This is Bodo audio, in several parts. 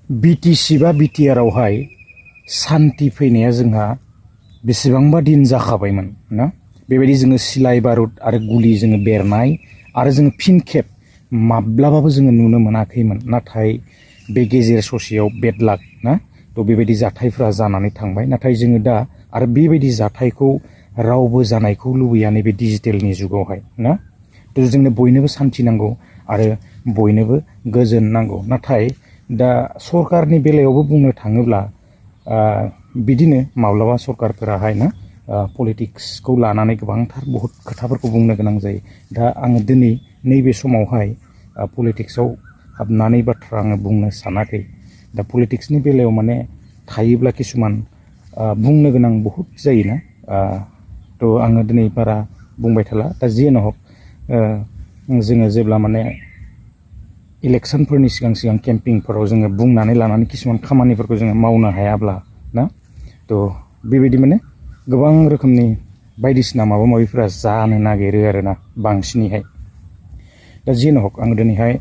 बिटिसि बा बिटिआरआवहाय सान्ति फैनाया जोंहा बेसेबांबा दिन जाखाबायमोन ना बेबायदि जोङो सिलाइ बारुद आरो गुलि जोङो बेरनाय आरो जोङो फिन खेब माब्लाबाबो जोङो नुनो मोनाखैमोन नाथाय बे गेजेर ससेयाव बेड लाक ना थ' बेबायदि जाथायफ्रा जानानै थांबाय नाथाय जोङो दा आरो बेबायदि जाथायखौ रावबो जानायखौ लुबैया नैबे डिजिटेलनि जुगावहाय ना थ' जोंनो बयनोबो सान्ति नांगौ आरो बयनोबो गोजोन नांगौ नाथाय दा सरकारनि बेलायावबो बुंनो थाङोब्ला बिदिनो माब्लाबा सरकारफोराहाय ना पलिटिक्सखौ लानानै गोबांथार बहुत खोथाफोरखौ बुंनो गोनां जायो दा आङो दिनै नैबे समावहाय पलिटिक्सआव हाबनानै बाथ्रा आङो बुंनो सानाखै दा पलिटिक्सनि बेलायाव माने थायोब्ला किसुमान बुंनो गोनां बहुत जायोना थ' आङो दिनै बारा बुंबाय थाला दा जियानो हक जोङो जेब्ला माने इलेक्सनफोरनि सिगां केम्पिंफोराव जोङो बुंनानै लानानै किसुमान खामानिफोरखौ जोङो मावनो हायाब्ला ना थ' बेबायदि माने गोबां रोखोमनि बायदिसिना माबा माबिफोरा जानो नागिरो आरोना बांसिनैहाय दा जियानो हक आं दिनैहाय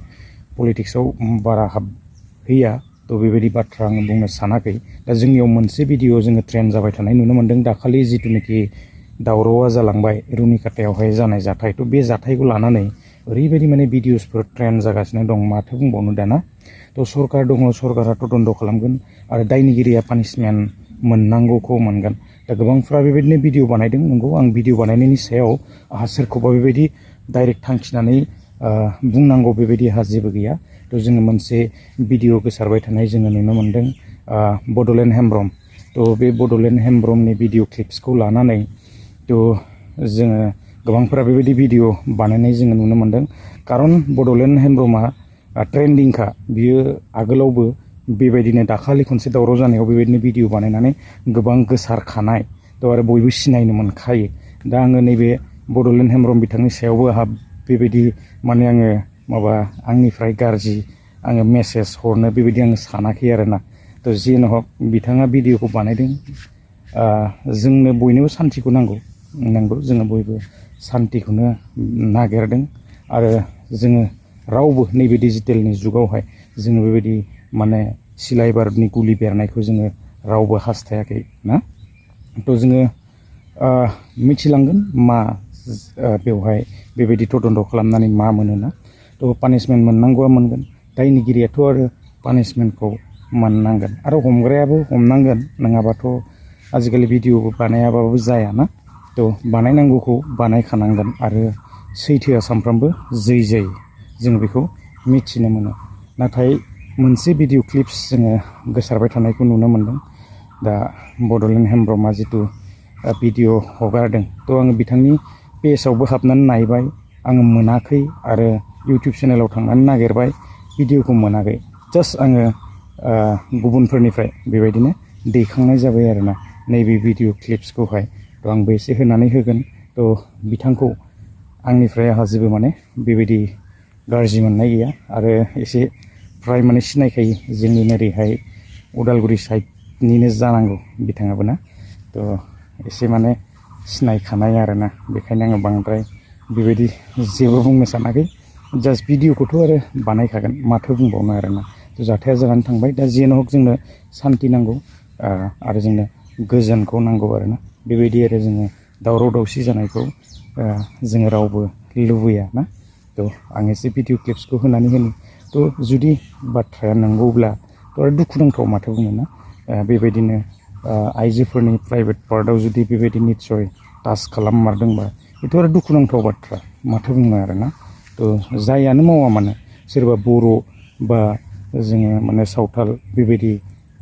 पलिटिक्सआव बारा हाबहैया थ' बेबायदि बाथ्रा आङो बुंनो सानाखै दा जोंनियाव मोनसे भिडिअ जोङो ट्रेन्ड जाबाय थानाय नुनो मोन्दों दाखालि जिथुनाखि दावरावआ जालांबाय रुनिकाटायावहाय जानाय जाथाय थ' बे जाथायखौ लानानै ओरैबायदि माने भिडिअसफोर ट्रेन्ड जागासिनो दं माथो बुंबावनो दाना थ' सरकार दङ सरकारा तदन्त खालामगोन आरो दायनिगिरिया पानिशमेन्ट मोननांगौखौ मोनगोन दा गोबांफ्रा बेबायदिनो भिडिअ बानायदों नंगौ आं भिडिअ बानायनायनि सायाव आंहा सोरखौबा बेबायदि डाइरेक्ट थांखिनानै बुंनांगौ बेबायदि आंहा जेबो गैया थ' जोङो मोनसे भिडिअ गोसारबाय थानाय जोङो नुनो मोन्दों बड'लेण्ड हेमब्रम थ' बे बड'लेण्ड हेमब्रमनि भिडिअ क्लिप्सखौ लानानै थ' जोङो गोबांफोरा बेबायदि भिडिअ बानायनाय जोङो नुनो मोन्दों खारन बड'लेण्ड हेमब्रमा ट्रेन्डिंखा बियो आगोलावबो बेबायदिनो दाखालि खनसे दावराव जानायाव बेबायदिनो भिडिअ बानायनानै गोबां गोसारखानाय थ' आरो बयबो सिनायनो मोनखायो दा आङो नैबे बड'लेण्ड हेमब्रम बिथांनि सायावबो आंहा बेबायदि माने आङो माबा आंनिफ्राय गाज्रि आङो मेसेज हरनो बेबायदि आङो सानाखै आरोना थ' जियानो हक बिथाङा भिडिअखौ बानायदों जोंनो बयनोबो सान्तिखौ नांगौ जोङो बयबो सान्तिखौनो नागिरदों आरो जोङो रावबो नैबे डिजिटेलनि जुगावहाय जोङो बेबायदि माने सिलाइ बारुदनि गुलि बेरनायखौ जोङो रावबो हास्थायाखै ना थ' जोङो मिथिलांगोन मा बेवहाय बेबायदि तदन्त खालामनानै मा मोनोना थ' पानिशमेन्ट मोननांगौआ मोनगोन दायनिगिरियाथ' आरो पानिशमेन्टखौ मोननांगोन आरो हमग्रायाबो हमनांगोन नङाबाथ' आजिखालि भिडिअ बानायाबाबो जायाना थ' बानायनांगौखौ बानायखानांगोन आरो सैथोआ सानफ्रामबो जै जायो जों बेखौ मिथिनो मोनो नाथाय मोनसे भिडिअ क्लिप्स जोङो गोसारबाय थानायखौ नुनो मोन्दों दा बड'लेण्ड हेमब्रमा जिथु भिडिअ हगारदों थ' आङो बिथांनि पेजावबो हाबनानै नायबाय आङो मोनाखै आरो इउटिउब चेनेलाव थांनानै नागिरबाय भिडिअखौ मोनाखै जास्ट आङो गुबुनफोरनिफ्राय बेबायदिनो दैखांनाय जाबाय आरोना नैबे भिडिअ क्लिप्सखौहाय थ' आंबो एसे होनानै होगोन थ' बिथांखौ आंनिफ्राय आंहा जेबो माने बेबायदि गाज्रि मोननाय गैया आरो एसे फ्राय माने सिनायखायो जोंनि नोरैहाय उदालगुरि साइडनिनो जानांगौ बिथाङाबो ना थ' एसे माने सिनायखानाय आरोना बेखायनो आङो बांद्राय बेबायदि जेबो बुंनो सानाखै जास्ट भिडिअखौथ' आरो बानायखागोन माथो बुंबावनो आरोना थ' जाथाया जानानै थांबाय दा जियानो हक जोंनो सान्ति नांगौ आरो जोंनो गोजोनखौ नांगौ आरोना बेबायदि आरो जोङो दावराव दावसि जानायखौ जोङो रावबो लुबैया ना थ' आं एसे भिडिअ क्लिप्सखौ होनानै होनो थ' जुदि बाथ्राया नंगौब्ला थ' आरो दुखुनांथाव माथो बुंनो ना बेबायदिनो आइजोफोरनि प्राइभेट पार्टआव जुदि बेबायदि निस्सय टाच खालाममारदोंबा बेथ' आरो दुखुनांथाव बाथ्रा माथो बुंनो आरोना थ' जायानो मावा मानो सोरबा बर' बा जोङो माने सावथाल बेबायदि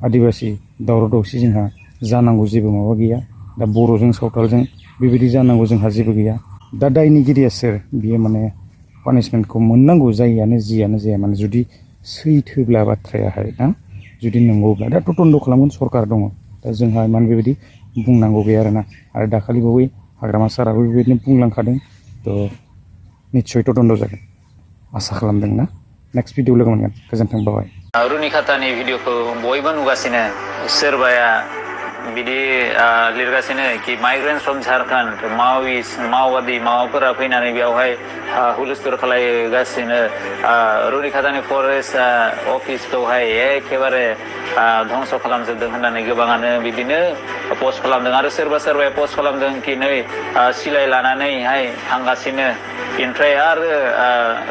आदिबासि दावराव दावसि जोंहा जानांगौ जेबो माबा गैया दा बर'जों सावथालजों बेबायदि जानांगौ जोंहा जेबो गैया दा दायनिगिरिया सोर बियो माने पानिशमेन्टखौ मोननांगौ जायियानो जियानो जाया माने जुदि सैथोब्ला बाथ्रायाहाय ना जुदि नंगौब्ला दा तदन्त खालामगोन सरकार दङ दा जोंहा इमान बेबायदि बुंनांगौ गैया आरोना आरो दाखालि बावै हाग्रामा साराबो बेबायदिनो बुंलांखादों थ' निस्सय तदन्त जागोन आसा खालामदों ना नेक्स्ट भिडिअ लोगो मोनगोन गोजोन्थों बाबाय रुनिकाटानि भिडिअखौ बयबो नुगासिनो सोरबाया बिदि लिरगासिनो कि माइग्रेन्ट्स फ्रम झारखन्ड माओइस्ट माओवादी माबाफोरा फैनानै बेवहाय हुलस्थुल खालायगासिनो रुनिकाटानि फरेस्ट अफिसखौहाय एखेबारे धंस' खालामजोबदों होननानै गोबाङानो बिदिनो पस्ट खालामदों आरो सोरबा सोरबाया पस्ट खालामदों कि नै सिलाय लानानैहाय थांगासिनो ओमफ्राय आरो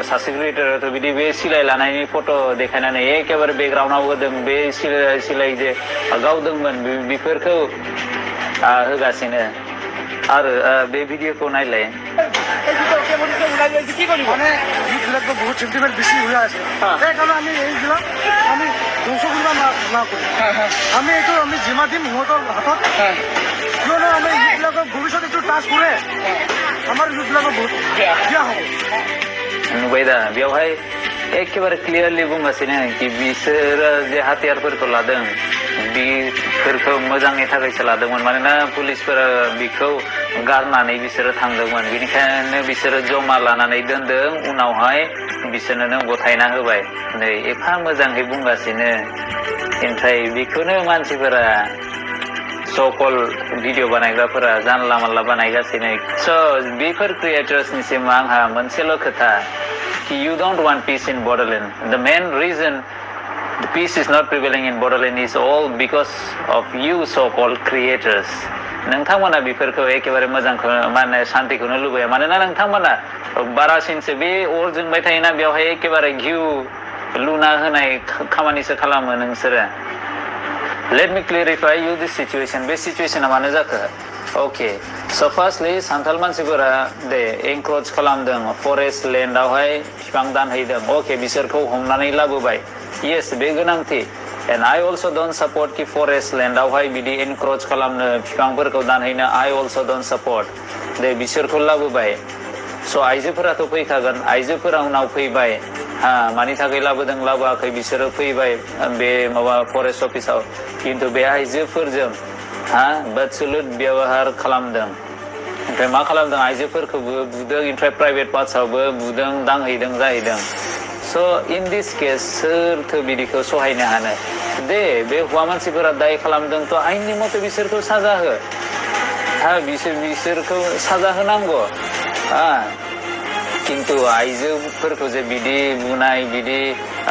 सासे क्रिएटराथ' बिदि बे सिलाय लानायनि फट' देखायनानै एखेबारे बेकग्राउन्डआव होदों बे सिलाय जे गावदोंमोन बेफोरखौ होगासिनो आरो बे भिडिअखौ नायलाय মানে এইবিলাক বহুত সেন্টিমেন্ট বেশি হয়ে আছে সেইকাৰণে আমি এইবিলাক আমি ধ্বংস কৰিব নকৰোঁ আমি এইটো আমি জিমা দিম সিহঁতৰ হাতত কিয়নো আমি এইবিলাকক ভৱিষ্যত এইটো টাচ কৰে আমাৰ এইবিলাকক বহুত বেয়া হ'ব नुबाय दा बेवहाय एखेबारे क्लियारलि बुंगासिनो कि बिसोरो जे हाथियारफोरखौ लादों बेफोरखौ मोजांनि थाखायसो लादोंमोन मानोना पुलिसफोरा बिखौ गारनानै बिसोरो थांदोंमोन बेनिखायनो बिसोरो जमा लानानै दोनदों उनावहाय बिसोरनो गथायना होबाय नै एफा मोजाङै बुंगासिनो ओमफ्राय बेखौनो मानसिफोरा सकल भिडिअ बानायग्राफोरा जानला मानला बानायगासिनो स' बेफोर क्रिएटर्सनिसिम आंहा मोनसेल' खोथा कि you don't want peace in Bodoland. The main reason the peace is not prevailing in Bodoland is all because of you so-called creators. नोंथांमोना बेफोरखौ एखेबारे मोजांखौ माने शान्तिखौनो लुबैया मानोना नोंथांमोना बारासिनसो बे अर जोंबाय थायोना बेवहाय एखेबारे घिउ लुना होनाय खामानिसो खालामो नोंसोरो Let me clarify you this situation. बे सिचुएसना मानो जाखो ओके स' फार्स्टलि सान्थाल मानसिफोरा दे एनक्रोच खालामदों फरेस्ट लेन्डआवहाय बिफां दानहैदों अके बिसोरखौ हमनानै लाबोबाय येस बे गोनांथि एन्ड आइ अल्स' डन्ट सापर्ट कि फरेस्ट लेन्डआवहाय बिदि एनक्रोच खालामनो बिफांफोरखौ दानहैनो आइ अल्स' डन्ट सापर्ट दे बिसोरखौ लाबोबाय स' आइजोफोराथ' फैखागोन आइजोफोरा उनाव फैबाय मानि थाखाय लाबोदों लाबोआखै बिसोरो फैबाय बे माबा फरेस्ट अफिसाव खिन्थु बे आइजोफोरजों बदसुलुत बेबहार खालामदों ओमफ्राय मा खालामदों आइजोफोरखौबो बुदों ओमफ्राय प्राइभेट पार्टसावबो बुदों दांहैदों जाहैदों स' इन दिस केस सोरथो बिदिखौ सहायनो हानो दे बे हौवा मानसिफोरा दाय खालामदोंथ' आइननि मथे बिसोरखौ साजा हो बिसोरखौ साजा होनांगौ खिन्थु आइजोफोरखौ जे बिदि बुनाय बिदि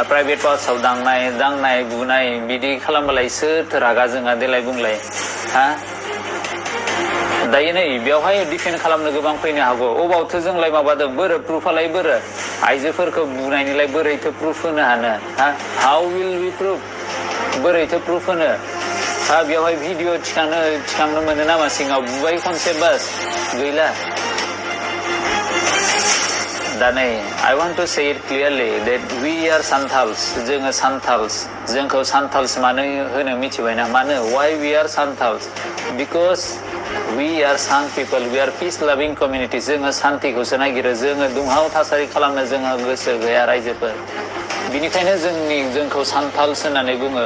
प्राइभेट पार्टसाव दांनाय बुनाय बिदि खालामबालाय सोरथो रागा जोङा देलाय बुंलाय दायो नै बेवहाय डिफेन्ड खालामनो गोबां फैनो हागौ अबावथो जोंलाय माबादों बोरो प्रुफालाय बोरो आइजोफोरखौ बुनायनिलाय बोरैथो प्रुफ होनो हानो हाउ विल बि प्रुफ बोरैथो प्रुफ होनो बेवहाय भिडिअ थिखांनो मोनो नामा सिङाव बुबाय खनसे बास गैला दा नै I want to say it clearly that we are Santals जोङो Santals जोंखौ Santals मानो होनो मिथिबायना मानो why we are Santals because we are Sant people we are peace loving community जोङो शान्तिखौसो नागिरो जोङो दुंहाव थासारि खालामनो जोङो गोसो गैया रायजोफोर बिनिखायनो जोंखौ Santals होननानै बुङो